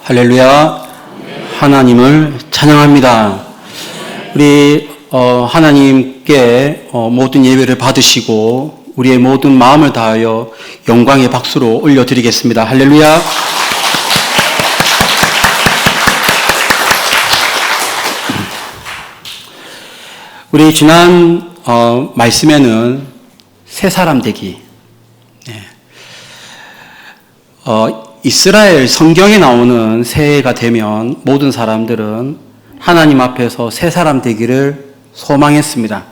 할렐루야. 하나님을 찬양합니다. 우리 하나님께 모든 예배를 받으시고 우리의 모든 마음을 다하여 영광의 박수로 올려드리겠습니다. 할렐루야. 우리 지난 말씀에는 새 사람 되기, 이스라엘 성경에 나오는 새해가 되면 모든 사람들은 하나님 앞에서 새 사람 되기를 소망했습니다.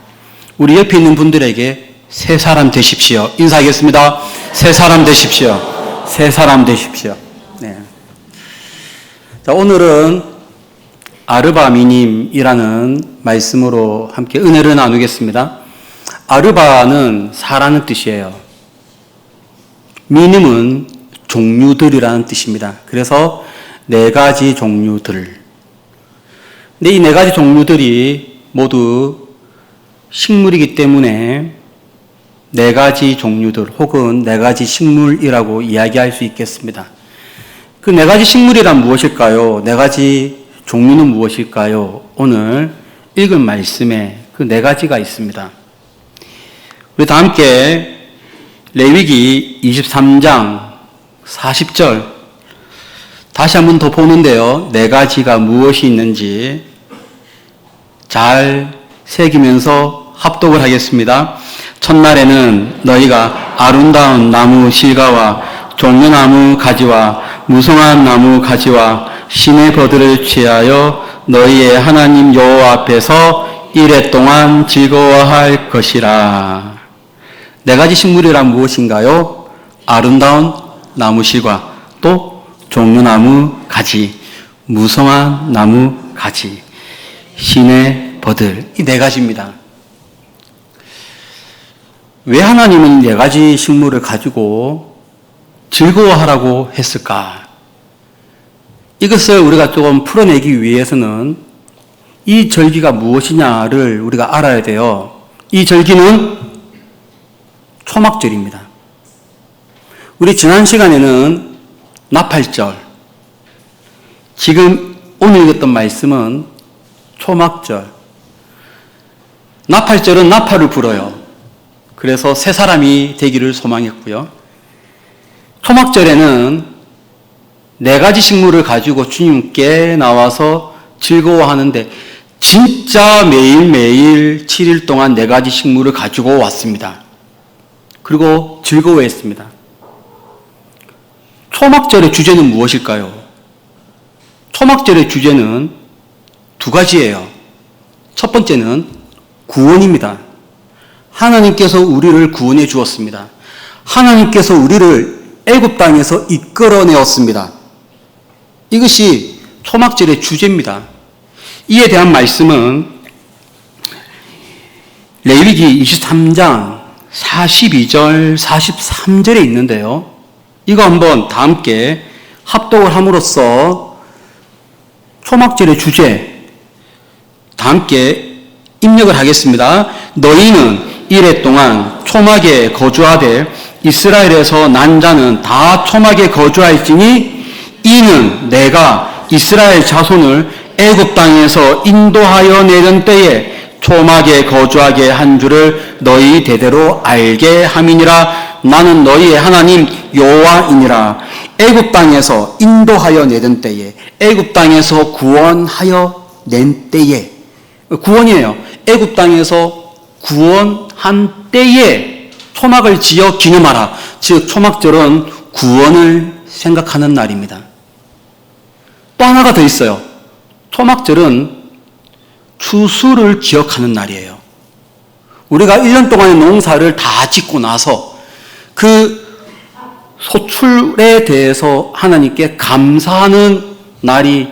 우리 옆에 있는 분들에게 새 사람 되십시오. 인사하겠습니다. 새 사람 되십시오. 새 사람 되십시오. 네. 자, 오늘은 아르바미님이라는 말씀으로 함께 은혜를 나누겠습니다. 아르바는 사라는 뜻이에요. 미님은 종류들이라는 뜻입니다. 그래서 네 가지 종류들. 근데 이 네 가지 종류들이 모두 식물이기 때문에 네 가지 종류들 혹은 네 가지 식물이라고 이야기할 수 있겠습니다. 그 네 가지 식물이란 무엇일까요? 네 가지 종류는 무엇일까요? 오늘 읽은 말씀에 그 네 가지가 있습니다. 우리 다 함께 레위기 23장 40절 다시 한번 더 보는데요. 네 가지가 무엇이 있는지 잘 새기면서 합독을 하겠습니다. 첫날에는 너희가 아름다운 나무 실과와 종려나무 가지와 무성한 나무 가지와 시내 버들을 취하여 너희의 하나님 여호와 앞에서 이레 동안 즐거워할 것이라. 네 가지 식물이란 무엇인가요? 아름다운 나무 실과, 또 종려나무 가지, 무성한 나무 가지, 시내 버들, 이 네 가지입니다. 왜 하나님은 네 가지 식물을 가지고 즐거워하라고 했을까? 이것을 우리가 조금 풀어내기 위해서는 이 절기가 무엇이냐를 우리가 알아야 돼요. 이 절기는 초막절입니다. 우리 지난 시간에는 나팔절, 지금 오늘 읽었던 말씀은 초막절. 나팔절은 나팔을 불어요. 그래서 새 사람이 되기를 소망했고요. 초막절에는 네 가지 식물을 가지고 주님께 나와서 즐거워하는데 진짜 매일매일 7일 동안 네 가지 식물을 가지고 왔습니다. 그리고 즐거워했습니다. 초막절의 주제는 무엇일까요? 초막절의 주제는 두 가지예요. 첫 번째는 구원입니다. 하나님께서 우리를 구원해 주었습니다. 하나님께서 우리를 애굽 땅에서 이끌어내었습니다. 이것이 초막절의 주제입니다. 이에 대한 말씀은 레위기 23장 42절, 43절에 있는데요. 이거 한번 다 함께 합독을 함으로써 초막절의 주제 다 함께 입력을 하겠습니다. 너희는 이레 동안 초막에 거주하되 이스라엘에서 난 자는 다 초막에 거주할지니 이는 내가 이스라엘 자손을 애굽 땅에서 인도하여 내던 때에 초막에 거주하게 한 줄을 너희 대대로 알게 함이니라. 나는 너희의 하나님 여호와이니라. 애굽 땅에서 인도하여 내던 때에, 애굽 땅에서 구원하여 낸 때에, 구원이에요. 애굽 땅에서 구원한 때에 초막을 지어 기념하라. 즉 초막절은 구원을 생각하는 날입니다. 또 하나가 더 있어요. 초막절은 추수를 기억하는 날이에요. 우리가 1년 동안의 농사를 다 짓고 나서 그 소출에 대해서 하나님께 감사하는 날이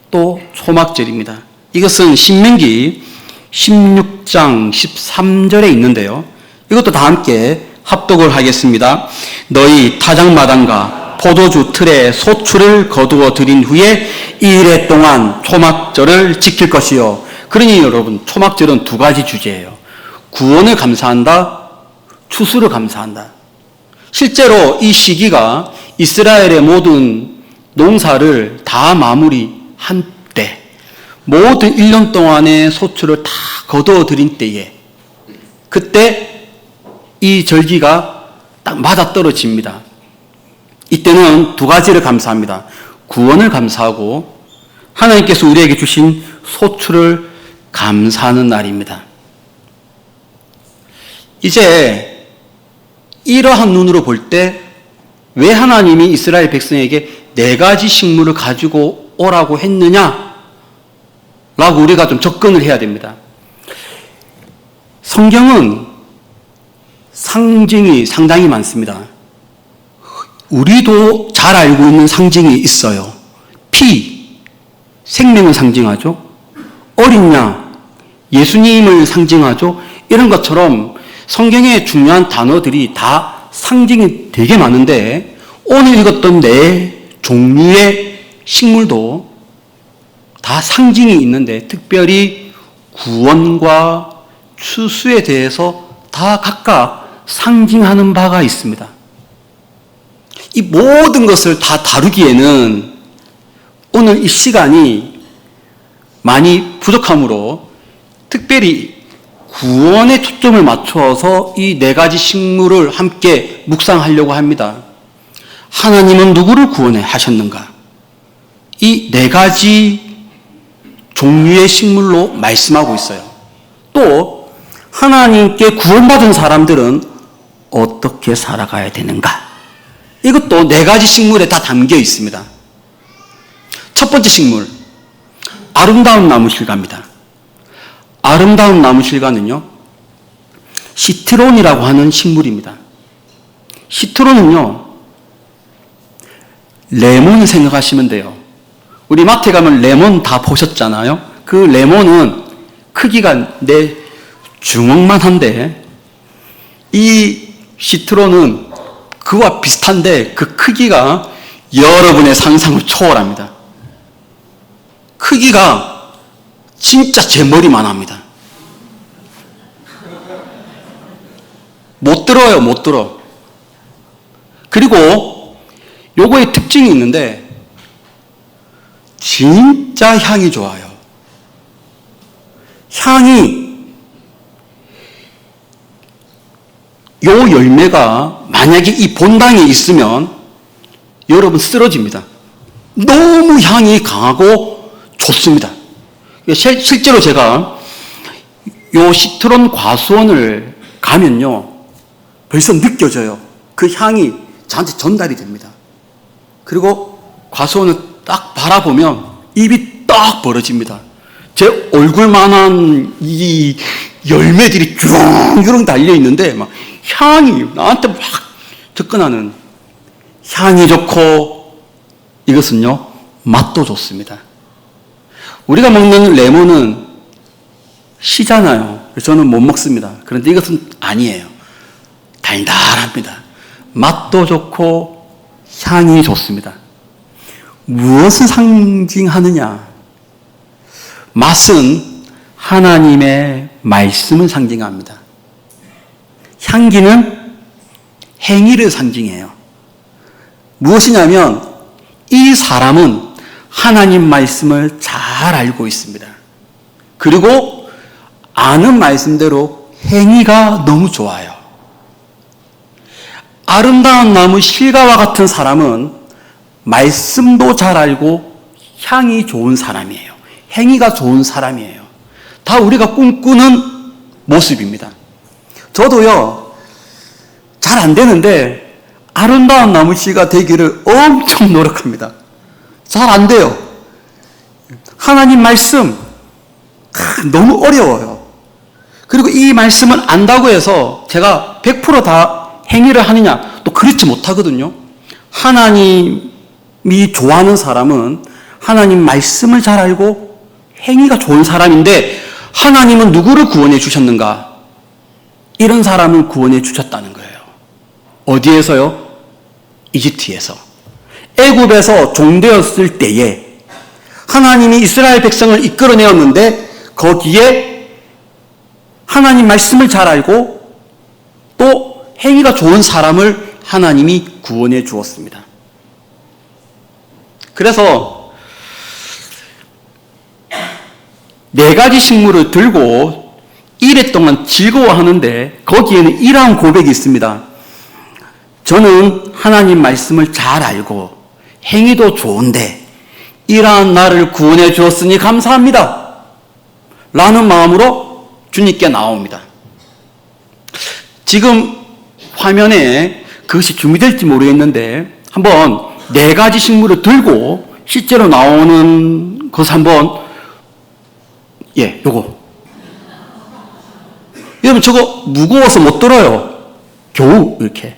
또 초막절입니다. 이것은 신명기 16장 13절에 있는데요. 이것도 다 함께 합독을 하겠습니다. 너희 타작마당과 포도주 틀에 소출을 거두어 드린 후에 2일 동안 초막절을 지킬 것이요. 그러니 여러분, 초막절은 두 가지 주제예요. 구원을 감사한다, 추수를 감사한다. 실제로 이 시기가 이스라엘의 모든 농사를 다 마무리한 때, 모든 1년 동안의 소출을 다 거두어들인 때에, 그때 이 절기가 딱 맞아떨어집니다. 이때는 두 가지를 감사합니다. 구원을 감사하고 하나님께서 우리에게 주신 소출을 감사하는 날입니다. 이제 이러한 눈으로 볼 때 왜 하나님이 이스라엘 백성에게 4가지 식물을 가지고 오라고 했느냐? 라고 우리가 좀 접근을 해야 됩니다. 성경은 상징이 상당히 많습니다. 우리도 잘 알고 있는 상징이 있어요. 피, 생명을 상징하죠. 어린 양, 예수님을 상징하죠. 이런 것처럼 성경의 중요한 단어들이 다 상징이 되게 많은데, 오늘 읽었던 4종류의 식물도 다 상징이 있는데, 특별히 구원과 추수에 대해서 다 각각 상징하는 바가 있습니다. 이 모든 것을 다 다루기에는 오늘 이 시간이 많이 부족하므로 특별히 구원에 초점을 맞춰서 이 4가지 식물을 함께 묵상하려고 합니다. 하나님은 누구를 구원하셨는가? 이 4가지 종류의 식물로 말씀하고 있어요. 또 하나님께 구원받은 사람들은 어떻게 살아가야 되는가? 이것도 4가지 식물에 다 담겨 있습니다. 첫 번째 식물, 아름다운 나무 실과입니다. 아름다운 나무 실과는요, 시트론이라고 하는 식물입니다. 시트론은요, 레몬을 생각하시면 돼요. 우리 마트에 가면 레몬 다 보셨잖아요. 그 레몬은 크기가 내 주먹만 한데, 이 시트론은 그와 비슷한데 그 크기가 여러분의 상상을 초월합니다. 크기가 진짜 제 머리만 합니다. 못 들어요, 못 들어. 그리고 요거의 특징이 있는데 진짜 향이 좋아요. 향이, 요 열매가 만약에 이 본당에 있으면 여러분 쓰러집니다. 너무 향이 강하고 좋습니다. 실제로 제가 요 시트론 과수원을 가면요, 벌써 느껴져요. 그 향이 저한테 전달이 됩니다. 그리고 과수원을 딱 바라보면 입이 딱 벌어집니다. 제 얼굴만한 이 열매들이 주렁주렁 달려있는데 막 향이 나한테 막 접근하는, 향이 좋고 이것은요, 맛도 좋습니다. 우리가 먹는 레몬은 시잖아요. 그래서 저는 못 먹습니다. 그런데 이것은 아니에요. 달달합니다. 맛도 좋고 향이 좋습니다. 무엇을 상징하느냐? 맛은 하나님의 말씀을 상징합니다. 향기는 행위를 상징해요. 무엇이냐면 이 사람은 하나님 말씀을 잘 알고 있습니다. 그리고 아는 말씀대로 행위가 너무 좋아요. 아름다운 나무 실과와 같은 사람은 말씀도 잘 알고 향이 좋은 사람이에요. 행위가 좋은 사람이에요. 다 우리가 꿈꾸는 모습입니다. 저도요, 잘 안 되는데 아름다운 나무 씨가 되기를 엄청 노력합니다. 잘 안 돼요. 하나님 말씀 너무 어려워요. 그리고 이 말씀을 안다고 해서 제가 100% 다 행위를 하느냐? 또 그렇지 못하거든요. 하나님이 좋아하는 사람은 하나님 말씀을 잘 알고 행위가 좋은 사람인데, 하나님은 누구를 구원해 주셨는가? 이런 사람을 구원해 주셨다는 거예요. 어디에서요? 이집트에서. 애굽에서 종되었을 때에 하나님이 이스라엘 백성을 이끌어내었는데, 거기에 하나님 말씀을 잘 알고 또 행위가 좋은 사람을 하나님이 구원해 주었습니다. 그래서 네 가지 식물을 들고 1회 동안 즐거워하는데 거기에는 이러한 고백이 있습니다. 저는 하나님 말씀을 잘 알고 행위도 좋은데 이러한 나를 구원해 주었으니 감사합니다. 라는 마음으로 주님께 나옵니다. 지금 화면에 그것이 준비될지 모르겠는데 한번 네 가지 식물을 들고 실제로 나오는 것 한번 요거 여러분 저거 무거워서 못 들어요. 겨우 이렇게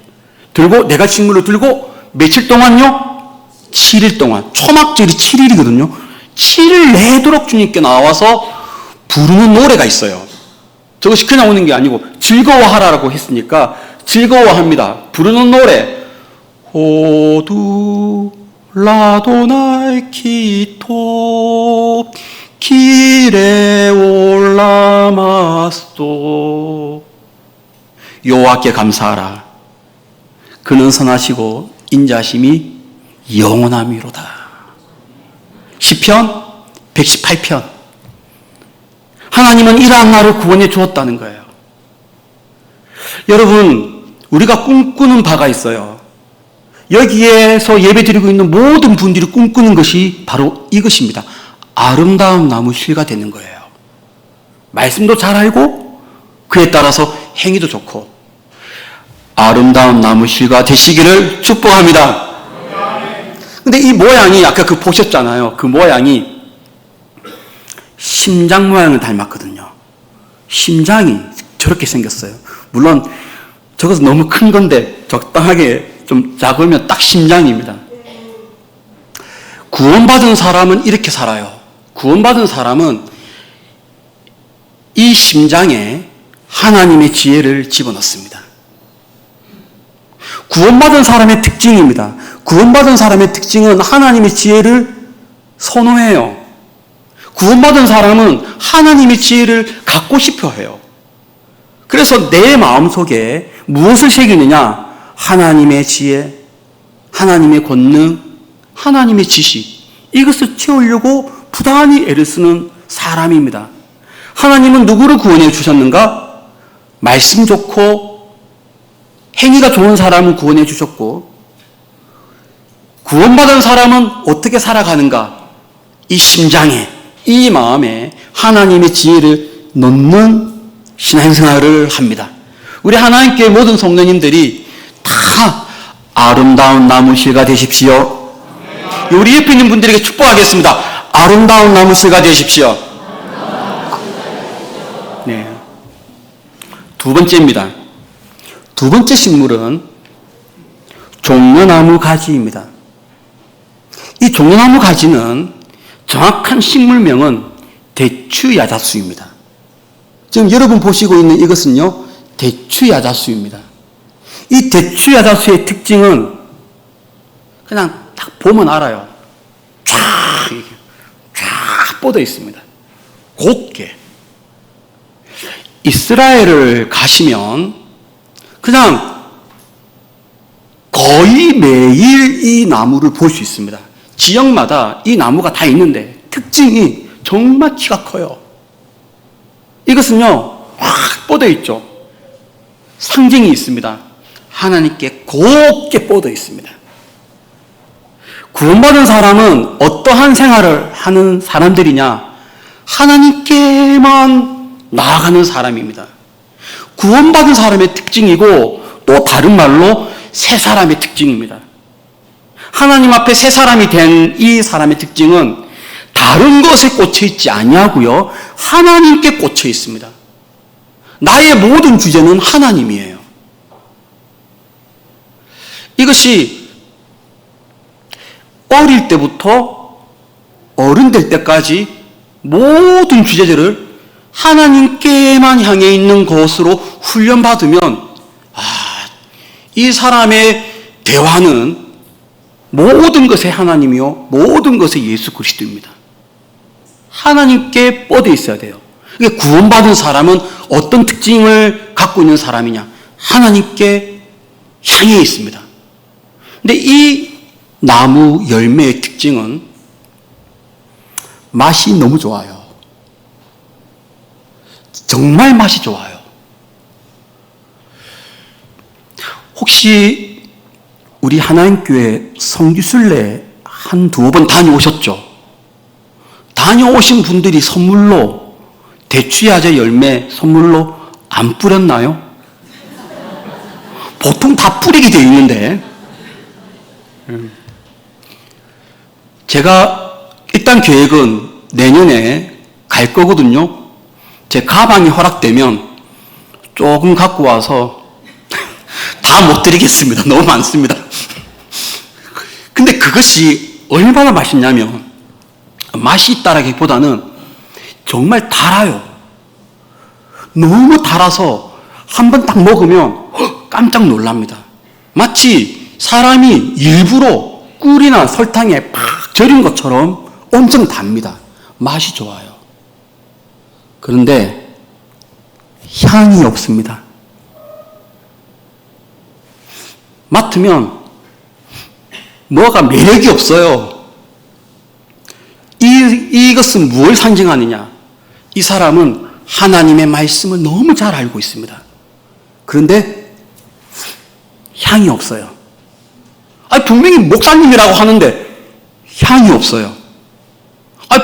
들고 네 가지 식물을 들고 며칠 동안요? 7일 동안 초막절이 7일이거든요. 7일 내도록 주님께 나와서 부르는 노래가 있어요. 저것이 그냥 오는 게 아니고 즐거워하라고 했으니까 즐거워합니다. 부르는 노래 호두 라도나이 키토 길에 올라마스도 여호와께 감사하라. 그는 선하시고 인자심이 영원함이로다. 시편 118편. 하나님은 이러한 나를 구원해 주었다는 거예요. 여러분, 우리가 꿈꾸는 바가 있어요. 여기에서 예배드리고 있는 모든 분들이 꿈꾸는 것이 바로 이것입니다. 아름다운 나무 실가 되는 거예요. 말씀도 잘 알고 그에 따라서 행위도 좋고 아름다운 나무 실가 되시기를 축복합니다. 근데 이 모양이 아까 그 보셨잖아요. 그 모양이 심장 모양을 닮았거든요. 심장이 저렇게 생겼어요. 물론 저것은 너무 큰 건데 적당하게 좀 작으면 딱 심장입니다. 구원받은 사람은 이렇게 살아요. 구원받은 사람은 이 심장에 하나님의 지혜를 집어넣습니다. 구원받은 사람의 특징입니다. 구원받은 사람의 특징은 하나님의 지혜를 선호해요. 구원받은 사람은 하나님의 지혜를 갖고 싶어 해요. 그래서 내 마음속에 무엇을 새기느냐? 하나님의 지혜, 하나님의 권능, 하나님의 지식, 이것을 채우려고 부단히 애를 쓰는 사람입니다. 하나님은 누구를 구원해 주셨는가? 말씀 좋고 행위가 좋은 사람을 구원해 주셨고, 구원받은 사람은 어떻게 살아가는가? 이 심장에, 이 마음에 하나님의 지혜를 넣는 신앙생활을 합니다. 우리 하나님께 모든 성도님들이 다 아름다운 나무실가 되십시오. 우리 옆에 있는 분들에게 축복하겠습니다. 아름다운 나무실가 되십시오. 네. 두 번째입니다. 두 번째 식물은 종려나무 가지입니다. 이 종려나무 가지는 정확한 식물명은 대추야자수입니다. 지금 여러분 보시고 있는 이것은요, 대추야자수입니다. 이 대추야자수의 특징은 그냥 딱 보면 알아요. 쫙 뻗어 있습니다. 곱게. 이스라엘을 가시면 그냥 거의 매일 이 나무를 볼 수 있습니다. 지역마다 이 나무가 다 있는데 특징이 정말 키가 커요. 이것은요, 확 뻗어 있죠. 상징이 있습니다. 하나님께 곱게 뻗어 있습니다. 구원받은 사람은 어떠한 생활을 하는 사람들이냐? 하나님께만 나아가는 사람입니다. 구원받은 사람의 특징이고 또 다른 말로 새 사람의 특징입니다. 하나님 앞에 새 사람이 된 이 사람의 특징은 다른 것에 꽂혀 있지 아니하고요, 하나님께 꽂혀 있습니다. 나의 모든 주제는 하나님이에요. 이것이 어릴 때부터 어른 될 때까지 모든 주제들을 하나님께만 향해 있는 것으로 훈련받으면, 이 사람의 대화는 모든 것의 하나님이요, 모든 것의 예수 그리스도입니다. 하나님께 뻗어 있어야 돼요. 구원받은 사람은 어떤 특징을 갖고 있는 사람이냐? 하나님께 향해 있습니다. 근데 이 나무 열매의 특징은 맛이 너무 좋아요. 정말 맛이 좋아요. 혹시 우리 하나님교회 성지순례 한 두어 번 다녀오셨죠? 다녀오신 분들이 선물로 대추야자 열매 선물로 안 뿌렸나요? 보통 다 뿌리게 되어 있는데 제가 일단 계획은 내년에 갈 거거든요. 제 가방이 허락되면 조금 갖고 와서 다 못 드리겠습니다. 너무 많습니다. 근데 그것이 얼마나 맛있냐면 맛이 있다라기보다는 정말 달아요. 너무 달아서 한 번 딱 먹으면 깜짝 놀랍니다. 마치 사람이 일부러 꿀이나 설탕에 팍 절인 것처럼 엄청 답니다. 맛이 좋아요. 그런데 향이 없습니다. 맡으면 뭐가 매력이 없어요. 이것은 무엇을 상징하느냐? 이 사람은 하나님의 말씀을 너무 잘 알고 있습니다. 그런데 향이 없어요. 분명히 목사님이라고 하는데 향이 없어요.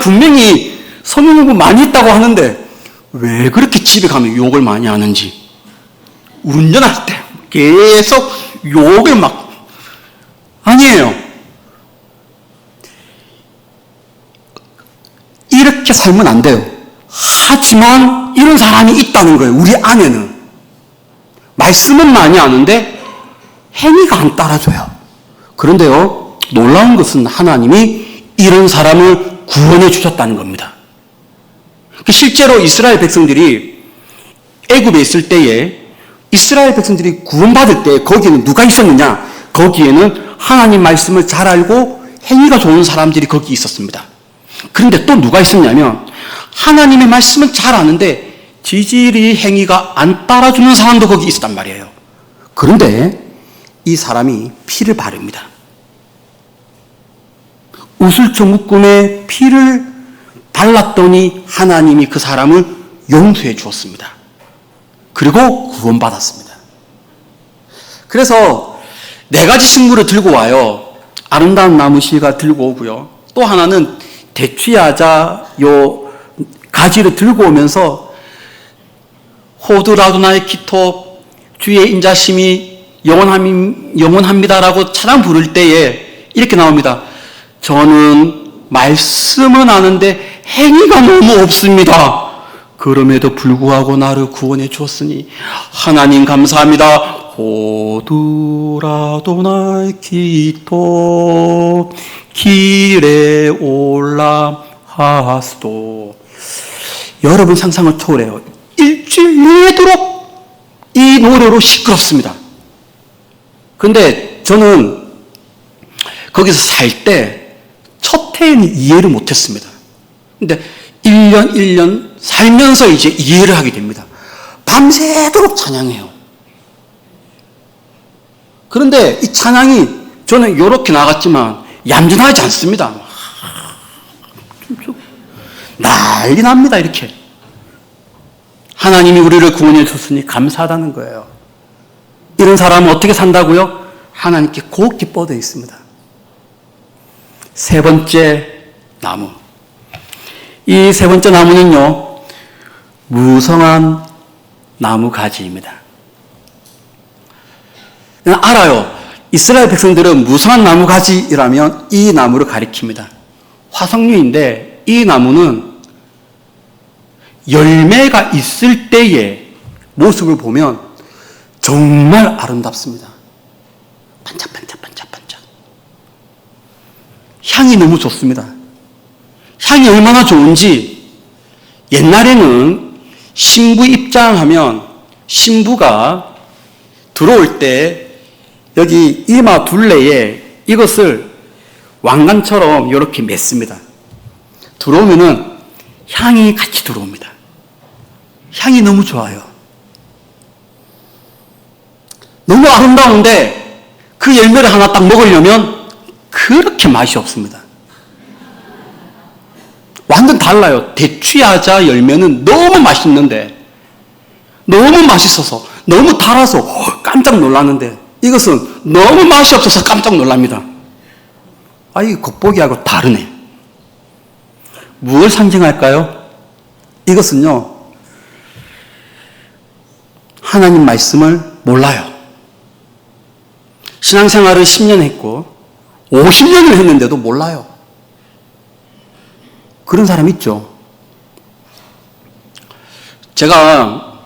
분명히 성경 공부 많이 했다고 하는데 왜 그렇게 집에 가면 욕을 많이 하는지, 운전할 때 계속 욕을 막, 아니에요. 이렇게 살면 안 돼요. 하지만 이런 사람이 있다는 거예요. 우리 안에는. 말씀은 많이 아는데 행위가 안 따라줘요. 그런데요, 놀라운 것은 하나님이 이런 사람을 구원해 주셨다는 겁니다. 실제로 이스라엘 백성들이 애굽에 있을 때에 이스라엘 백성들이 구원받을 때 거기에는 누가 있었느냐? 거기에는 하나님 말씀을 잘 알고 행위가 좋은 사람들이 거기 있었습니다. 그런데 또 누가 있었냐면 하나님의 말씀을 잘 아는데 지질이 행위가 안 따라주는 사람도 거기 있었단 말이에요. 그런데 이 사람이 피를 바릅니다. 우슬초 묶음에 피를 발랐더니 하나님이 그 사람을 용서해 주었습니다. 그리고 구원받았습니다. 그래서 4가지 식물을 들고 와요. 아름다운 나무 실과 들고 오고요. 또 하나는 대추야자 요 가지를 들고 오면서 호두라도나의 기토 주의 인자심이 영원합니다라고 찬양 부를 때에 이렇게 나옵니다. 저는 말씀은 아는데 행위가 너무 없습니다. 그럼에도 불구하고 나를 구원해 주었으니 하나님 감사합니다. 호두라도나의 기토 길에 올라하스도. 여러분 상상을 초월해요. 일주일 내도록 이 노래로 시끄럽습니다. 그런데 저는 거기서 살 때 첫 해에는 이해를 못했습니다. 근데 1년 살면서 이제 이해를 하게 됩니다. 밤새도록 찬양해요. 그런데 이 찬양이 저는 이렇게 나갔지만 얌전하지 않습니다. 난리 납니다, 이렇게. 하나님이 우리를 구원해 줬으니 감사하다는 거예요. 이런 사람은 어떻게 산다고요? 하나님께 곱게 뻗어 있습니다. 3번째 나무. 이 3번째 나무는요, 무성한 나무 가지입니다. 알아요. 이스라엘 백성들은 무성한 나무 가지라면 이 나무를 가리킵니다. 화석류인데 이 나무는 열매가 있을 때의 모습을 보면 정말 아름답습니다. 반짝반짝반짝반짝. 향이 너무 좋습니다. 향이 얼마나 좋은지 옛날에는 신부 입장하면 신부가 들어올 때 여기 이마 둘레에 이것을 왕관처럼 이렇게 맸습니다. 들어오면은 향이 같이 들어옵니다. 향이 너무 좋아요. 너무 아름다운데 그 열매를 하나 딱 먹으려면 그렇게 맛이 없습니다. 완전 달라요. 대추야자 열매는 너무 맛있는데, 너무 맛있어서, 너무 달아서 깜짝 놀랐는데, 이것은 너무 맛이 없어서 깜짝 놀랍니다. 아, 이 겉보기하고 다르네. 무엇을 상징할까요? 이것은요, 하나님 말씀을 몰라요. 신앙생활을 10년 했고 50년을 했는데도 몰라요. 그런 사람 있죠. 제가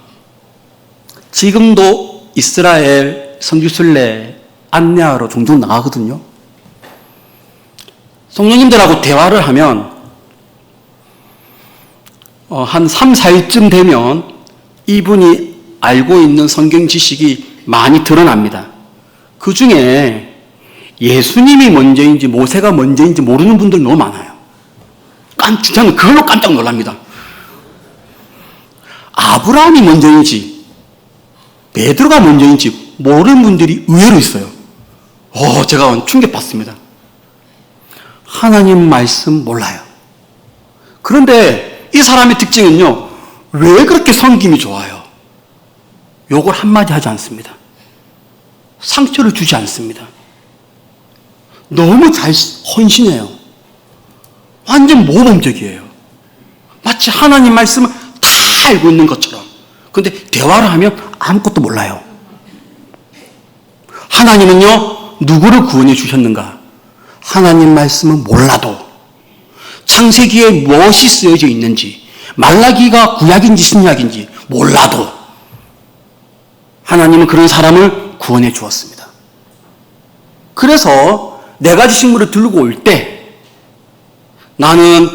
지금도 이스라엘 선교순례 안내하러 종종 나가거든요. 성령님들하고 대화를 하면 한 3, 4일쯤 되면 이분이 알고 있는 성경 지식이 많이 드러납니다. 그 중에 예수님이 먼저인지 모세가 먼저인지 모르는 분들 너무 많아요. 저는 그걸로 깜짝 놀랍니다. 아브라함이 먼저인지 베드로가 먼저인지 모르는 분들이 의외로 있어요. 제가 충격받습니다. 하나님 말씀 몰라요. 그런데 이 사람의 특징은요, 왜 그렇게 섬김이 좋아요? 욕을 한마디 하지 않습니다. 상처를 주지 않습니다. 너무 잘 헌신해요. 완전 모범적이에요. 마치 하나님 말씀을 다 알고 있는 것처럼. 그런데 대화를 하면 아무것도 몰라요. 하나님은요, 누구를 구원해 주셨는가? 하나님 말씀은 몰라도 창세기에 무엇이 쓰여져 있는지, 말라기가 구약인지 신약인지 몰라도 하나님은 그런 사람을 구원해 주었습니다. 그래서 네 가지 식물을 들고 올 때 나는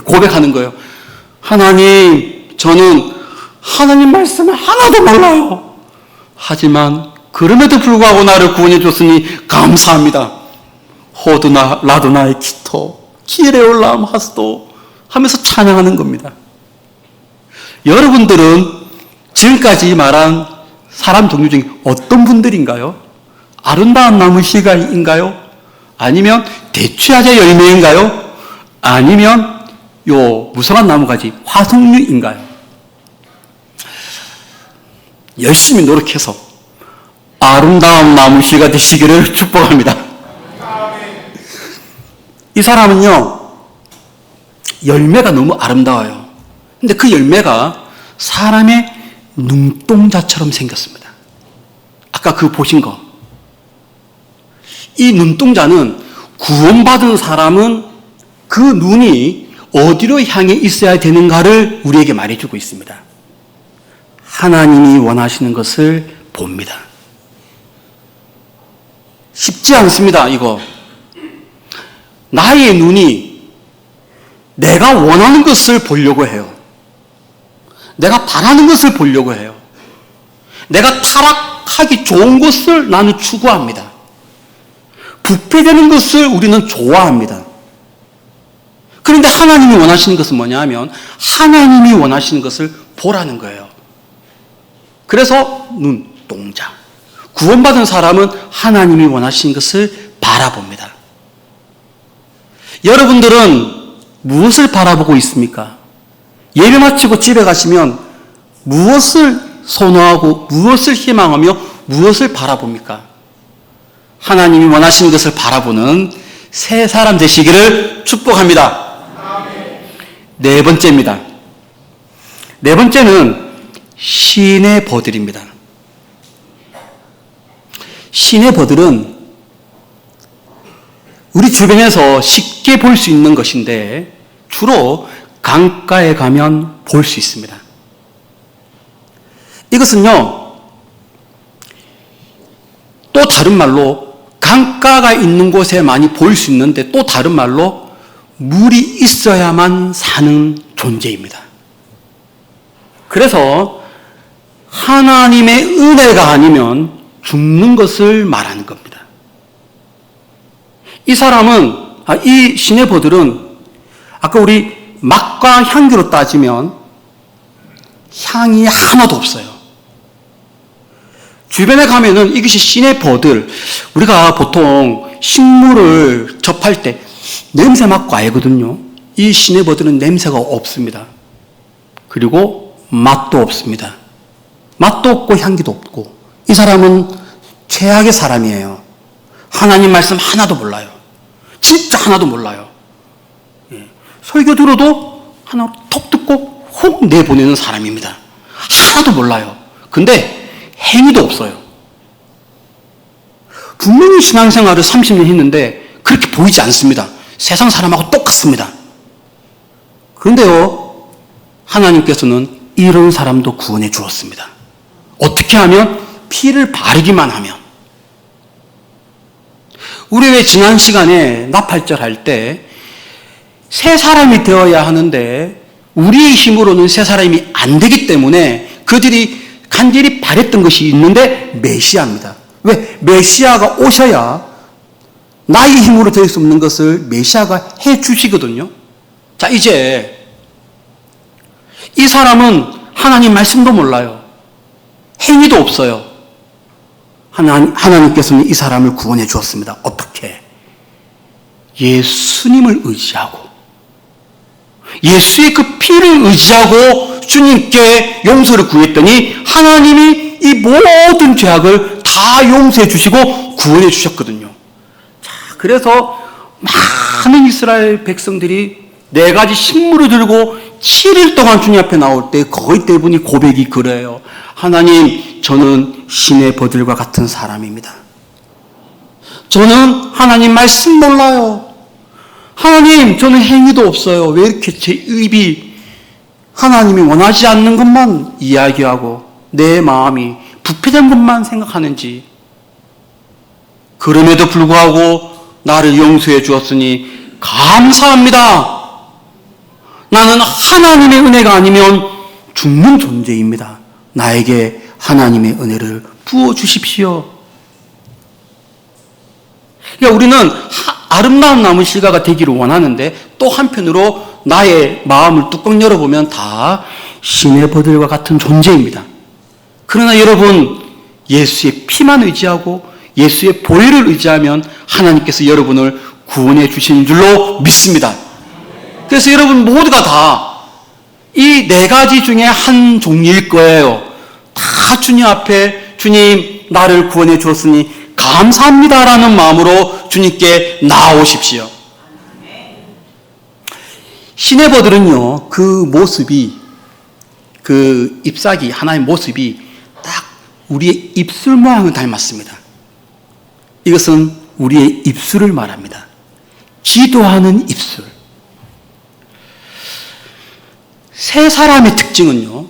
고백하는 거예요. 하나님, 저는 하나님 말씀을 하나도 몰라요. 하지만 그럼에도 불구하고 나를 구원해 줬으니 감사합니다. 호드나 라도나의 기토 기레올람 하스도 하면서 찬양하는 겁니다. 여러분들은 지금까지 말한 사람 종류 중에 어떤 분들인가요? 아름다운 나무 씨가인가요? 아니면 대추야자 열매인가요? 아니면 요 무성한 나무가지 화석류인가요? 열심히 노력해서 아름다운 나무 씨가 되시기를 축복합니다. 이 사람은요, 열매가 너무 아름다워요. 근데 그 열매가 사람의 눈동자처럼 생겼습니다. 아까 그 보신 거. 이 눈동자는 구원받은 사람은 그 눈이 어디로 향해 있어야 되는가를 우리에게 말해주고 있습니다. 하나님이 원하시는 것을 봅니다. 쉽지 않습니다, 이거. 나의 눈이 내가 원하는 것을 보려고 해요. 내가 바라는 것을 보려고 해요. 내가 타락하기 좋은 것을 나는 추구합니다. 부패되는 것을 우리는 좋아합니다. 그런데 하나님이 원하시는 것은 뭐냐 하면 하나님이 원하시는 것을 보라는 거예요. 그래서 눈동자. 구원받은 사람은 하나님이 원하시는 것을 바라봅니다. 여러분들은 무엇을 바라보고 있습니까? 예배 마치고 집에 가시면 무엇을 선호하고 무엇을 희망하며 무엇을 바라봅니까? 하나님이 원하시는 것을 바라보는 새 사람 되시기를 축복합니다. 네 번째입니다. 네 번째는 신의 버들입니다. 신의 버들은 우리 주변에서 쉽게 볼 수 있는 것인데 주로 강가에 가면 볼 수 있습니다. 이것은요, 또 다른 말로 강가가 있는 곳에 많이 볼 수 있는데 또 다른 말로 물이 있어야만 사는 존재입니다. 그래서 하나님의 은혜가 아니면 죽는 것을 말하는 겁니다. 이 사람은, 이 신의 버들은 아까 우리 맛과 향기로 따지면 향이 하나도 없어요. 주변에 가면은 이것이 신의 버들, 우리가 보통 식물을 접할 때 냄새 맡고 알거든요. 이 신의 버들은 냄새가 없습니다. 그리고 맛도 없습니다. 맛도 없고 향기도 없고, 이 사람은 최악의 사람이에요. 하나님 말씀 하나도 몰라요. 진짜 하나도 몰라요. 설교 들어도 하나 톡 듣고 훅 내보내는 사람입니다. 하나도 몰라요. 근데 행위도 없어요. 분명히 신앙생활을 30년 했는데 그렇게 보이지 않습니다. 세상 사람하고 똑같습니다. 그런데요, 하나님께서는 이런 사람도 구원해 주었습니다. 어떻게 하면? 피를 바르기만 하면. 우리 왜 지난 시간에 나팔절 할 때 새 사람이 되어야 하는데 우리의 힘으로는 새 사람이 안 되기 때문에 그들이 간절히 바랬던 것이 있는데 메시아입니다. 왜? 메시아가 오셔야 나의 힘으로 될 수 없는 것을 메시아가 해 주시거든요. 자, 이제 이 사람은 하나님 말씀도 몰라요. 행위도 없어요. 하나님께서는 이 사람을 구원해 주었습니다. 어떻게? 예수님을 의지하고, 예수의 그 피를 의지하고 주님께 용서를 구했더니 하나님이 이 모든 죄악을 다 용서해 주시고 구원해 주셨거든요. 자, 그래서 많은 이스라엘 백성들이 4가지 식물을 들고 7일 동안 주님 앞에 나올 때 거의 대부분이 고백이 그래요. 하나님, 저는 신의 버들과 같은 사람입니다. 저는 하나님 말씀 몰라요. 하나님, 저는 행위도 없어요. 왜 이렇게 제 입이 하나님이 원하지 않는 것만 이야기하고 내 마음이 부패된 것만 생각하는지. 그럼에도 불구하고 나를 용서해 주었으니 감사합니다. 나는 하나님의 은혜가 아니면 죽는 존재입니다. 나에게 하나님의 은혜를 부어주십시오. 그러니까 우리는 아름다운 나무 실과가 되기를 원하는데 또 한편으로 나의 마음을 뚜껑 열어보면 다 신의 버들과 같은 존재입니다. 그러나 여러분, 예수의 피만 의지하고 예수의 보혈을 의지하면 하나님께서 여러분을 구원해 주시는 줄로 믿습니다. 그래서 여러분 모두가 다 이 4가지 중에 한 종류일 거예요. 다 주님 앞에 주님 나를 구원해 주었으니 감사합니다라는 마음으로 주님께 나아오십시오. 신의 버들은요, 그 모습이, 그 잎사귀 하나의 모습이 딱 우리의 입술 모양을 닮았습니다. 이것은 우리의 입술을 말합니다. 기도하는 입술. 세 사람의 특징은요,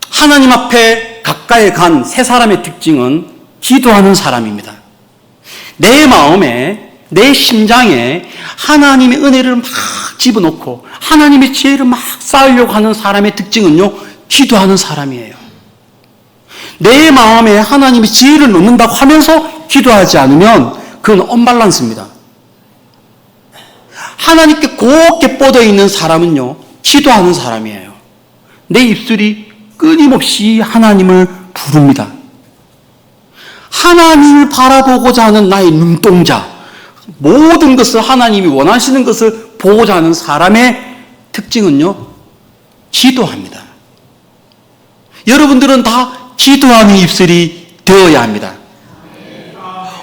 하나님 앞에 가까이 간 세 사람의 특징은 기도하는 사람입니다. 내 마음에, 내 심장에 하나님의 은혜를 막 집어넣고 하나님의 지혜를 막 쌓으려고 하는 사람의 특징은요, 기도하는 사람이에요. 내 마음에 하나님의 지혜를 넣는다고 하면서 기도하지 않으면 그건 언밸런스입니다. 하나님께 곱게 뻗어 있는 사람은요, 기도하는 사람이에요. 내 입술이 끊임없이 하나님을 부릅니다. 하나님을 바라보고자 하는 나의 눈동자, 모든 것을 하나님이 원하시는 것을 보고자 하는 사람의 특징은요, 기도합니다. 여러분들은 다 기도하는 입술이 되어야 합니다.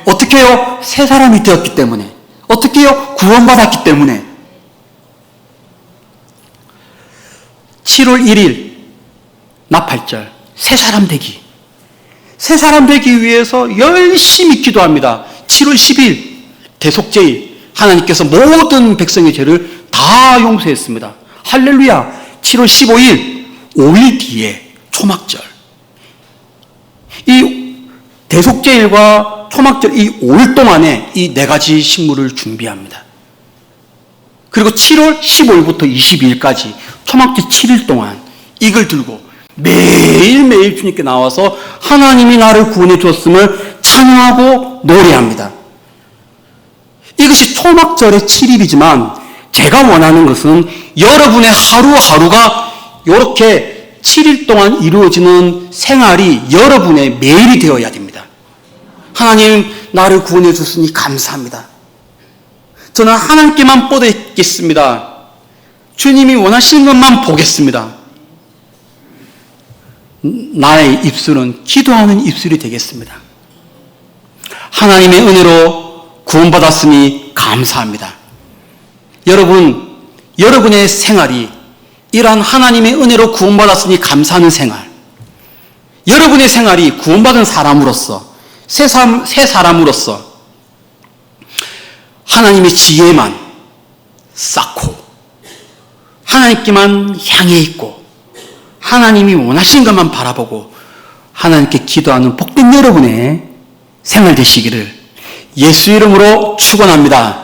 어떻게 해요? 새 사람이 되었기 때문에. 어떻게 해요? 구원받았기 때문에. 7월 1일 나팔절, 새 사람 되기. 새 사람 되기 위해서 열심히 기도합니다. 7월 10일 대속죄일, 하나님께서 모든 백성의 죄를 다 용서했습니다. 할렐루야. 7월 15일 5일 뒤에 초막절. 이 대속죄일과 초막절 이 5일 동안에 이 4가지 식물을 준비합니다. 그리고 7월 15일부터 22일까지 초막절 7일 동안 이걸 들고 매일매일 주님께 나와서 하나님이 나를 구원해 주었음을 찬양하고 노래합니다. 이것이 초막절의 7일이지만 제가 원하는 것은 여러분의 하루하루가 이렇게 7일 동안 이루어지는 생활이 여러분의 매일이 되어야 됩니다. 하나님, 나를 구원해 주시니 감사합니다. 저는 하나님께만 뻗어 있겠습니다. 주님이 원하시는 것만 보겠습니다. 나의 입술은 기도하는 입술이 되겠습니다. 하나님의 은혜로 구원받았으니 감사합니다. 여러분, 여러분의 생활이 이러한 하나님의 은혜로 구원받았으니 감사하는 생활, 여러분의 생활이 구원받은 사람으로서, 새 사람으로서 하나님의 지혜만 쌓고 하나님께만 향해 있고 하나님이 원하시는 것만 바라보고 하나님께 기도하는 복된 여러분의 생활 되시기를 예수 이름으로 축원합니다.